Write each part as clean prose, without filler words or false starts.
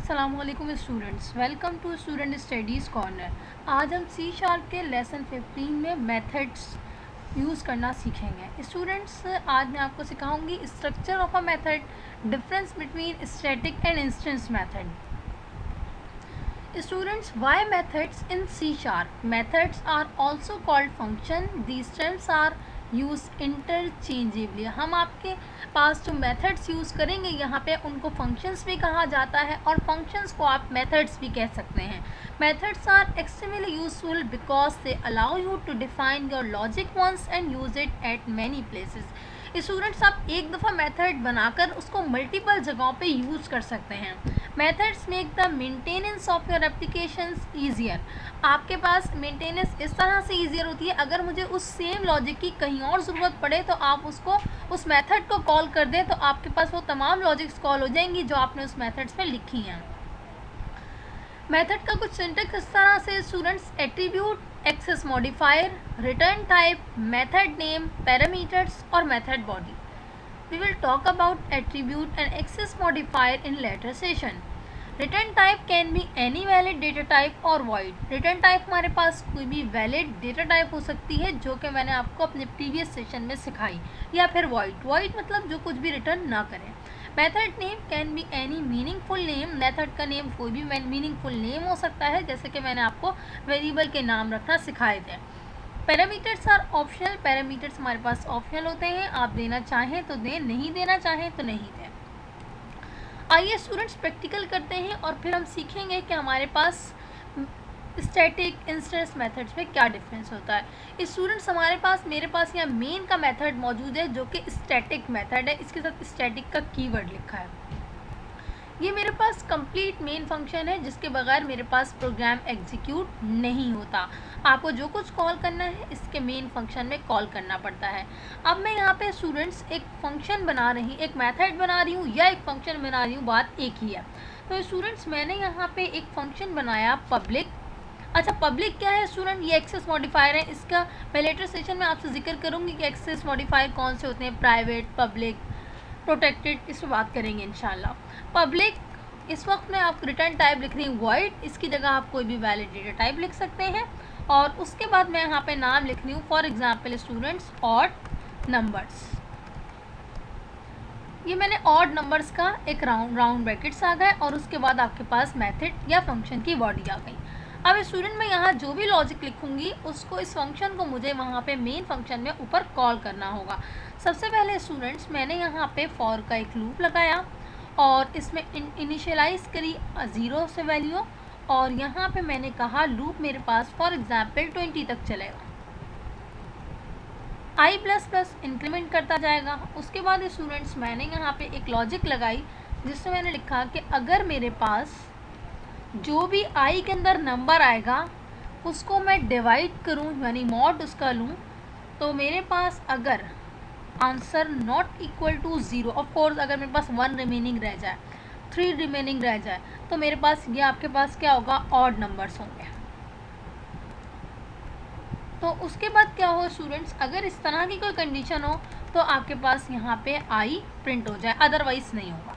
अस्सलामुअलैकुम students, welcome to student studies corner. आज हम सी शार्प के लेसन 15 में मेथड्स यूज़ करना सीखेंगे। स्टूडेंट्स, आज मैं आपको सिखाऊंगी structure of a method, difference between static and instance method. Students, why methods in C sharp? Methods are also called function. These terms are used interchangeably. हम आपके पास जो methods यूज़ करेंगे यहाँ पे उनको functions भी कहा जाता है और functions को आप methods भी कह सकते हैं. Methods are extremely useful because they allow you to define your logic once and use it at many places. Students, आप एक दफ़ा मेथड बनाकर उसको मल्टीपल जगहों पे यूज़ कर सकते हैं. Methods make the maintenance of your applications easier. आपके पास मेंटेनेंस इस तरह से ईजियर होती है, अगर मुझे उस सेम लॉजिक की कहीं और ज़रूरत पड़े तो आप उसको उस मेथड को कॉल कर दें तो आपके पास वो तमाम लॉजिक्स कॉल हो जाएंगी जो आपने उस मेथड्स में लिखी हैं. मेथड का कुछ सिंटेक्स इस तरह से students: attribute, access modifier, return type, method name, parameters और method body. We will talk about attribute and access modifier in later session. Return type can be any valid data type or void. Return type हमारे पास कोई भी valid data type हो सकती है जो कि मैंने आपको अपने previous session में सिखाई, या फिर void. Void मतलब जो कुछ भी रिटर्न ना करें. Method name can be any meaningful name. Method का नेम कोई भी meaningful नेम हो सकता है, जैसे कि मैंने आपको वेरिएबल के नाम रखना सिखाए थे. Parameters are optional. पैरामीटर्स हमारे पास ऑप्शनल होते हैं, आप देना चाहें तो दें, नहीं देना चाहें तो नहीं दें. आइए स्टूडेंट्स प्रैक्टिकल करते हैं और फिर हम सीखेंगे कि हमारे पास स्टैटिक इंस्टेंस मेथड्स में क्या डिफरेंस होता है. स्टूडेंट्स, मेरे पास यहाँ मेन का मेथड मौजूद है जो कि स्टैटिक मेथड है. इसके साथ स्टैटिक का कीवर्ड लिखा है. ये मेरे पास कंप्लीट मेन फंक्शन है जिसके बगैर मेरे पास प्रोग्राम एग्जीक्यूट नहीं होता. आपको जो कुछ कॉल करना है इसके मेन फंक्शन में कॉल करना पड़ता है. अब मैं यहाँ पे स्टूडेंट्स एक फंक्शन बना रही, एक मेथड बना रही हूँ या एक फंक्शन बना रही हूँ, बात एक ही है. तो स्टूडेंट्स, मैंने यहाँ पे एक फंक्शन बनाया पब्लिक. अच्छा, पब्लिक क्या है स्टूडेंट? ये एक्सेस मॉडिफायर है. इसका मैं लेटर सेशन में आपसे जिक्र करूँगी कि एक्सेस मॉडिफायर कौन से होते हैं, प्राइवेट, पब्लिक, प्रोटेक्टेड, इस पर बात करेंगे इंशाल्लाह. पब्लिक, इस वक्त मैं आपको रिटर्न टाइप लिख रही हूँ वॉइड. इसकी जगह आप कोई भी वैलिड डेटा टाइप लिख सकते हैं. और उसके बाद मैं यहाँ पे नाम लिख रही हूँ, for example students odd numbers. ये मैंने ऑड नंबर्स का एक राउंड ब्रैकेट्स आ गए और उसके बाद आपके पास मेथड या फंक्शन की बॉडी आ गई. अब स्टूडेंट, मैं यहाँ जो भी लॉजिक लिखूँगी उसको, इस फंक्शन को मुझे वहाँ पे मेन फंक्शन में ऊपर कॉल करना होगा. सबसे पहले स्टूडेंट्स, मैंने यहाँ पे फॉर का एक लूप लगाया और इसमें इनिशियलाइज करी 0 से वैल्यू, और यहाँ पे मैंने कहा लूप मेरे पास फॉर एग्जांपल 20 तक चलेगा. i++ इंक्रीमेंट करता जाएगा. उसके बाद स्टूडेंट्स, मैंने यहाँ पे एक लॉजिक लगाई जिसमें मैंने लिखा कि अगर मेरे पास जो भी i के अंदर नंबर आएगा उसको मैं डिवाइड करूँ, यानी मॉड उसका लूँ, तो मेरे पास अगर answer not equal to 0, of course अगर मेरे पास 1 रिमेनिंग रह जाए, 3 रिमेनिंग रह जाए, तो मेरे पास ये आपके पास क्या होगा, ऑड नंबर्स होंगे. तो उसके बाद क्या हो स्टूडेंट्स, अगर इस तरह की कोई कंडीशन हो तो आपके पास यहाँ पे i प्रिंट हो जाए, अदरवाइज नहीं होगा.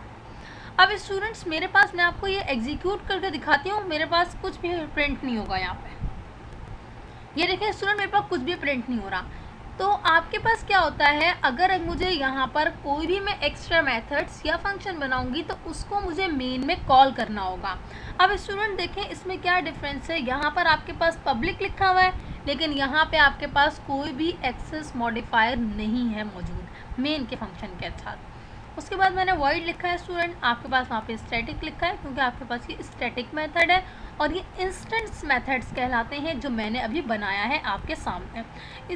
अब स्टूडेंट्स, मेरे पास, मैं आपको ये एग्जीक्यूट करके दिखाती हूँ, मेरे पास कुछ भी प्रिंट नहीं होगा. यहाँ पे ये देखिए स्टूडेंट, मेरे पास कुछ भी प्रिंट नहीं हो रहा. तो आपके पास क्या होता है, अगर मुझे यहाँ पर कोई भी मैं एक्स्ट्रा मेथड्स या फंक्शन बनाऊंगी तो उसको मुझे मेन में कॉल करना होगा. अब स्टूडेंट देखें इसमें क्या डिफरेंस है. यहाँ पर आपके पास पब्लिक लिखा हुआ है, लेकिन यहाँ पे आपके पास कोई भी एक्सेस मॉडिफायर नहीं है मौजूद मेन के फंक्शन के साथ. उसके बाद मैंने वॉइड लिखा है स्टूडेंट, आपके पास वहाँ पे स्टैटिक लिखा है क्योंकि आपके पास ये स्टैटिक मेथड है और ये इंस्टेंस मेथड्स कहलाते हैं जो मैंने अभी बनाया है आपके सामने.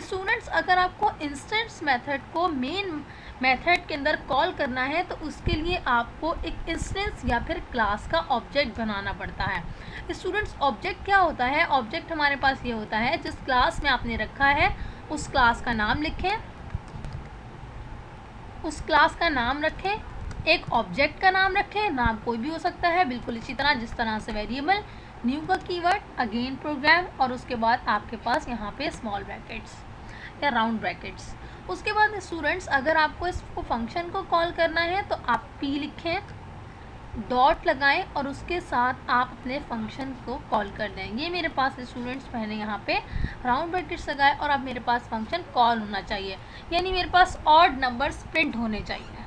स्टूडेंट्स, अगर आपको इंस्टेंस मेथड को मेन मेथड के अंदर कॉल करना है तो उसके लिए आपको एक इंस्टेंस या फिर क्लास का ऑब्जेक्ट बनाना पड़ता है. स्टूडेंट्स, ऑब्जेक्ट क्या होता है? ऑब्जेक्ट हमारे पास ये होता है जिस क्लास में आपने रखा है उस क्लास का नाम लिखें, उस क्लास का नाम रखें, एक ऑब्जेक्ट का नाम रखें, नाम कोई भी हो सकता है, बिल्कुल इसी तरह जिस तरह से वेरिएबल, न्यू का कीवर्ड, अगेन प्रोग्राम, और उसके बाद आपके पास यहाँ पे स्मॉल ब्रैकेट्स या राउंड ब्रैकेट्स. उसके बाद स्टूडेंट्स, अगर आपको इसको फंक्शन को कॉल करना है तो आप p लिखें, डॉट लगाएं और उसके साथ आप अपने फंक्शन को कॉल कर दें। ये मेरे पास स्टूडेंट्स मैंने यहाँ पे राउंड ब्रैकेट्स लगाए और अब मेरे पास फंक्शन कॉल होना चाहिए, यानी मेरे पास ऑड नंबर्स प्रिंट होने चाहिए।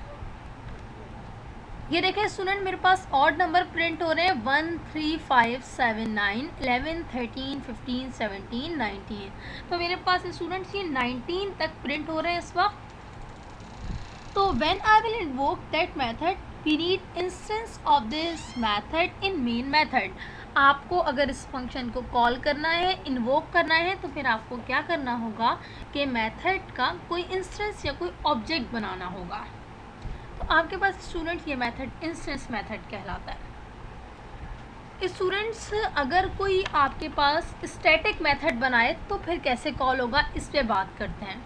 ये देखें स्टूडेंट, मेरे पास ऑड नंबर प्रिंट हो रहे हैं 1 3 5 7 9 11 13 15 17 19। तो मेरे पास स्टूडेंट्स ये 19 तक प्रिंट हो रहे हैं इस वक्त। तो when I will invoke that method we need instance of this method in main method. आपको अगर इस फंक्शन को कॉल करना है, इन्वोक करना है, तो फिर आपको क्या करना होगा कि मेथड का कोई इंस्टेंस या कोई ऑब्जेक्ट बनाना होगा। तो आपके पास स्टूडेंट्स ये मेथड इंस्टेंस मेथड कहलाता है। स्टूडेंट्स अगर कोई आपके पास स्टैटिक मेथड बनाए तो फिर कैसे कॉल होगा, इस पे बात करते हैं।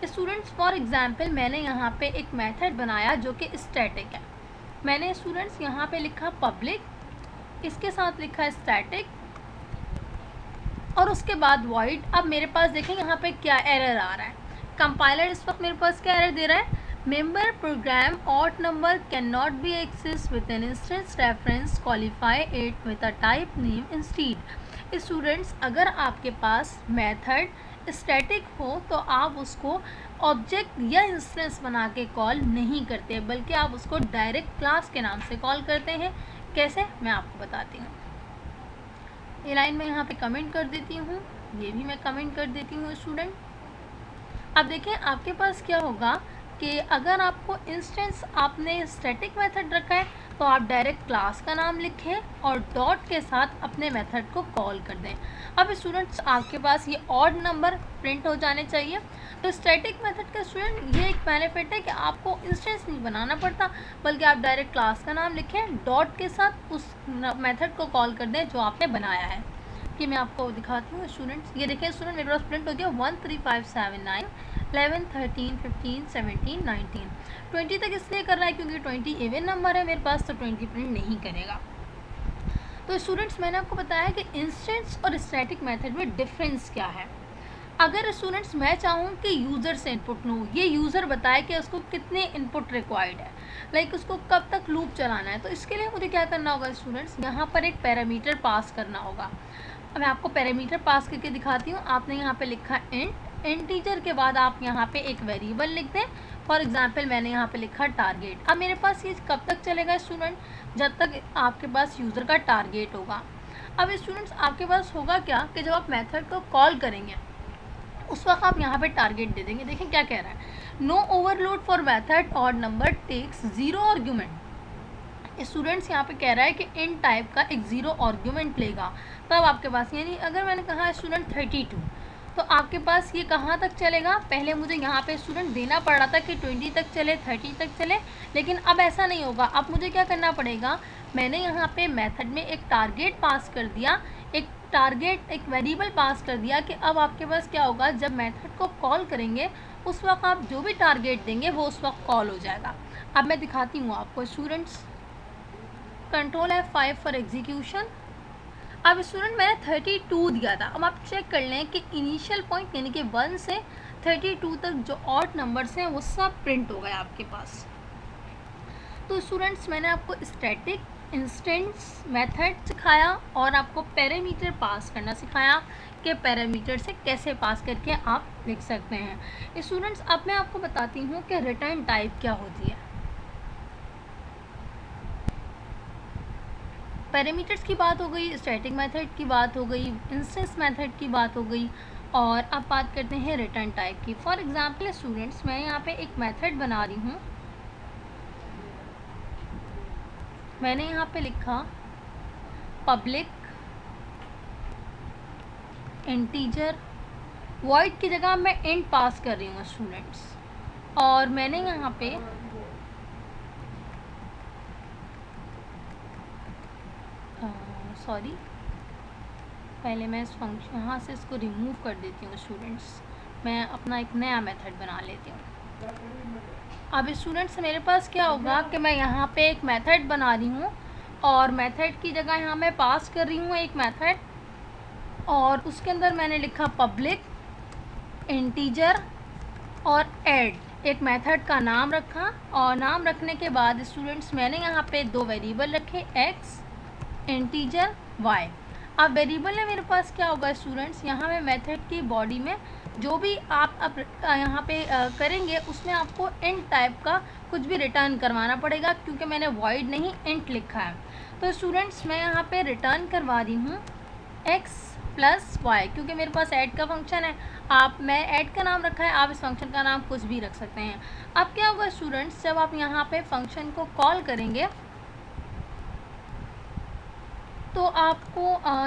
स्टूडेंट्स फॉर एग्जांपल मैंने यहाँ पे एक मेथड बनाया जो कि स्टैटिक है। मैंने स्टूडेंट्स यहाँ पे लिखा पब्लिक, इसके साथ लिखा स्टैटिक और उसके बाद वॉइड। अब मेरे पास देखें यहाँ पे क्या एरर आ रहा है। कंपाइलर इस वक्त मेरे पास क्या एरर दे रहा है, member program odd number can not be access with an instance reference, qualify it with a type name instead. Students अगर आपके पास मेथड स्टैटिक हो तो आप उसको ऑब्जेक्ट या इंस्टेंस बना के कॉल नहीं करते, बल्कि आप उसको डायरेक्ट क्लास के नाम से कॉल करते हैं। कैसे, मैं आपको बताती हूँ। ये लाइन मैं यहाँ पे कमेंट कर देती हूँ, ये भी मैं कमेंट कर देती हूँ स्टूडेंट। अब देखें आपके पास क्या होगा कि अगर आपको इंस्टेंस आपने स्टैटिक मेथड रखा है तो आप डायरेक्ट क्लास का नाम लिखें और डॉट के साथ अपने मेथड को कॉल कर दें। अब स्टूडेंट्स आपके पास ये ऑड नंबर प्रिंट हो जाने चाहिए। तो स्टैटिक मेथड का स्टूडेंट ये एक बेनिफिट है कि आपको इंस्टेंस नहीं बनाना पड़ता, बल्कि आप डायरेक्ट क्लास का नाम लिखें, डॉट के साथ उस मेथड को कॉल कर दें जो आपने बनाया है। कि मैं आपको दिखाती हूँ स्टूडेंट्स, ये देखें स्टूडेंट मेरे पास प्रिंट हो गया 1 3 5 7 9 11 13 15 17 19 20 तक इसलिए कर रहा है क्योंकि 20 इवन नंबर है मेरे पास, तो 20 प्रिंट नहीं करेगा। तो स्टूडेंट्स मैंने आपको बताया कि इंस्टेंस और स्टैटिक मेथड में डिफरेंस क्या है। अगर स्टूडेंट्स मैं चाहूँ कि यूज़र से इनपुट लूँ, ये यूज़र बताए कि उसको कितने इनपुट रिक्वायर्ड है, लाइक उसको कब तक लूप चलाना है, तो इसके लिए मुझे क्या करना होगा स्टूडेंट्स, यहाँ पर एक पैरामीटर पास करना होगा। अब मैं आपको पैरामीटर पास करके दिखाती हूँ। आपने यहाँ पे लिखा इंटीजर के बाद आप यहाँ पे एक वेरिएबल लिख दें। फॉर एग्जांपल मैंने यहाँ पे लिखा टारगेट। अब मेरे पास ये कब तक चलेगा स्टूडेंट, जब तक आपके पास यूज़र का टारगेट होगा। अब स्टूडेंट्स आपके पास होगा क्या कि जब आप मेथड को कॉल करेंगे उस वक्त आप यहाँ पे टारगेट दे देंगे। देखें क्या कह रहा है, no overload for method odd number takes 0 argument. Students यहाँ पे कह रहा है कि इन टाइप का एक 0 आर्ग्यूमेंट लेगा तब आपके पास, यानी अगर मैंने कहा स्टूडेंट 32 तो आपके पास ये कहाँ तक चलेगा। पहले मुझे यहाँ पे स्टूडेंट देना पड़ रहा था कि 20 तक चले, 30 तक चले, लेकिन अब ऐसा नहीं होगा। अब मुझे क्या करना पड़ेगा, मैंने यहाँ पे मेथड में एक टारगेट पास कर दिया, एक वेरिएबल पास कर दिया कि अब आपके पास क्या होगा, जब मेथड को कॉल करेंगे उस वक्त आप जो भी टारगेट देंगे वो उस वक्त कॉल हो जाएगा। अब मैं दिखाती हूँ आपको students, control F5 for execution. अब स्टूडेंट मैंने 32 दिया था। अब आप चेक कर लें कि इनिशियल पॉइंट यानी कि 1 से 32 तक जो ऑड नंबर्स हैं वो सब प्रिंट हो गए आपके पास। तो स्टूडेंट्स मैंने आपको स्टैटिक इंस्टेंस मेथड सिखाया और आपको पैरामीटर पास करना सिखाया कि पैरामीटर से कैसे पास करके आप लिख सकते हैं। स्टूडेंट्स अब मैं आपको बताती हूँ कि रिटर्न टाइप क्या होती है। पैरामीटर्स की बात हो गई, स्टैटिक मेथड की बात हो गई, इंस्टेंस मेथड की बात हो गई, और अब बात करते हैं रिटर्न टाइप की। फॉर एग्जांपल स्टूडेंट्स मैं यहाँ पे एक मेथड बना रही हूँ। मैंने यहाँ पे लिखा पब्लिक इंटीजर, वॉइड की जगह मैं इंट पास कर रही हूँ स्टूडेंट्स, और मैंने यहाँ पे सॉरी पहले मैं इस फंक्शन यहाँ से इसको रिमूव कर देती हूँ स्टूडेंट्स, मैं अपना एक नया मेथड बना लेती हूँ। अब स्टूडेंट्स मेरे पास क्या होगा कि मैं यहाँ पे एक मेथड बना रही हूँ और मेथड की जगह यहाँ मैं पास कर रही हूँ एक मेथड, और उसके अंदर मैंने लिखा पब्लिक इंटीजर और ऐड एक मेथड का नाम रखा और नाम रखने के बाद स्टूडेंट्स मैंने यहाँ पे दो वेरिएबल रखे, x इंटीजर y। अब वेरिएबल में मेरे पास क्या होगा स्टूडेंट्स, यहाँ पे मेथड की बॉडी में जो भी आप अब यहाँ पे करेंगे उसमें आपको इंट टाइप का कुछ भी रिटर्न करवाना पड़ेगा, क्योंकि मैंने वॉइड नहीं इंट लिखा है। तो स्टूडेंट्स मैं यहाँ पे रिटर्न करवा रही हूँ x प्लस वाई, क्योंकि मेरे पास ऐड का फंक्शन है। मैं ऐड का नाम रखा है, आप इस फंक्शन का नाम कुछ भी रख सकते हैं। अब क्या होगा स्टूडेंट्स, जब आप यहाँ पे फंक्शन को कॉल करेंगे तो आपको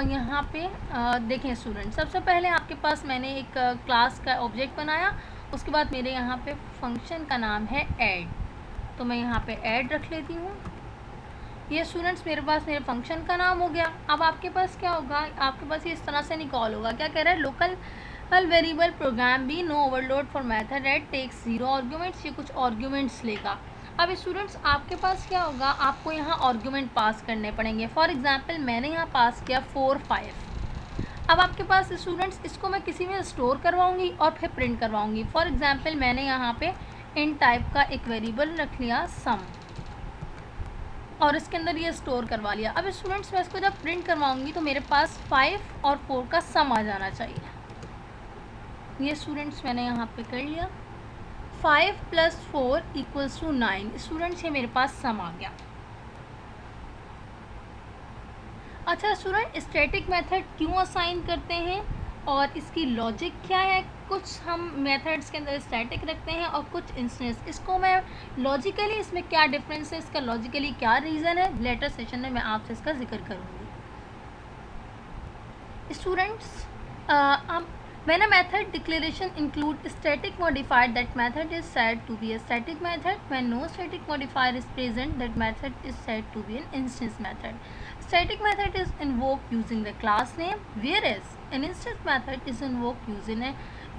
यहाँ पे देखें स्टूडेंट, सबसे पहले आपके पास मैंने एक क्लास का ऑब्जेक्ट बनाया, उसके बाद मेरे यहाँ पे फंक्शन का नाम है ऐड, तो मैं यहाँ पे ऐड रख लेती हूँ। ये स्टूडेंट्स मेरे पास मेरे फंक्शन का नाम हो गया। अब आपके पास क्या होगा, आपके पास ये इस तरह से नहीं कॉल होगा, क्या कह रहा है, local variable program B no overload for method add takes 0 arguments, ये कुछ आर्ग्यूमेंट्स लेगा। अब स्टूडेंट्स आपके पास क्या होगा, आपको यहाँ आर्ग्यूमेंट पास करने पड़ेंगे। फॉर एग्जांपल मैंने यहाँ पास किया 4 5। अब आपके पास स्टूडेंट्स इसको मैं किसी में स्टोर करवाऊँगी और फिर प्रिंट करवाऊँगी। फॉर एग्जाम्पल मैंने यहाँ पे इन टाइप का एक वेरिएबल रख लिया सम और इसके अंदर ये स्टोर करवा लिया। अब स्टूडेंट्स मैं इसको जब प्रिंट करवाऊँगी तो मेरे पास 5 और 4 का सम आ जाना चाहिए। ये स्टूडेंट्स मैंने यहाँ पे कर लिया, 5 + 4 = 9। स्टूडेंट्स ये मेरे पास सम आ गया। अच्छा स्टूडेंट, स्टैटिक मेथड क्यों असाइन करते हैं और इसकी लॉजिक क्या है। कुछ हम मेथड्स के अंदर स्टैटिक रखते हैं और कुछ इंस्टेंस। इसको मैं लॉजिकली, इसमें क्या डिफरेंस है, इसका लॉजिकली क्या रीज़न है, लेटर सेशन में मैं आपसे इसका जिक्र करूँगी। स्टूडेंट्स अब when a method declaration include static modifier, that method is said to be a static method. When no static modifier is present, that method is said to be an instance method. Static method is invoked using the class name, whereas an instance method is invoked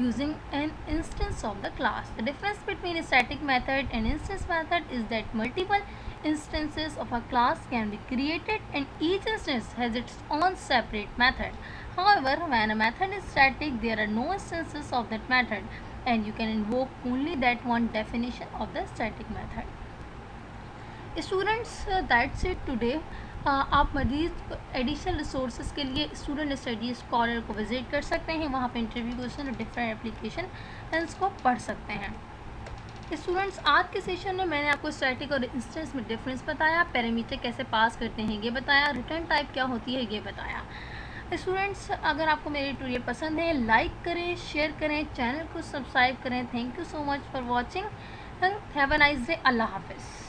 using an instance of the class. The difference between a static method and instance method is that multiple instances of a class can be created and each instance has its own separate method. However, when a method is static, there are no instances of that method and you can invoke only that one definition of the static method. Students, that's it today. आप मज़ीद additional resources के लिए student study scholar को visit कर सकते हैं, वहाँ पे इंटरव्यू क्वेश्चन और डिफरेंट एप्लीकेशन को पढ़ सकते हैं। स्टूडेंट्स, आज के सेशन में मैंने आपको स्टैटिक और इंस्टेंस में डिफरेंस बताया, पैरामीटर कैसे पास करते हैं ये बताया, रिटर्न टाइप क्या होती है ये बताया। स्टूडेंट्स, अगर आपको मेरी ट्यूटोरियल पसंद है लाइक करें, शेयर करें, चैनल को सब्सक्राइब करें। Thank you so much for watching and have a nice day. अल्लाह हाफिज़।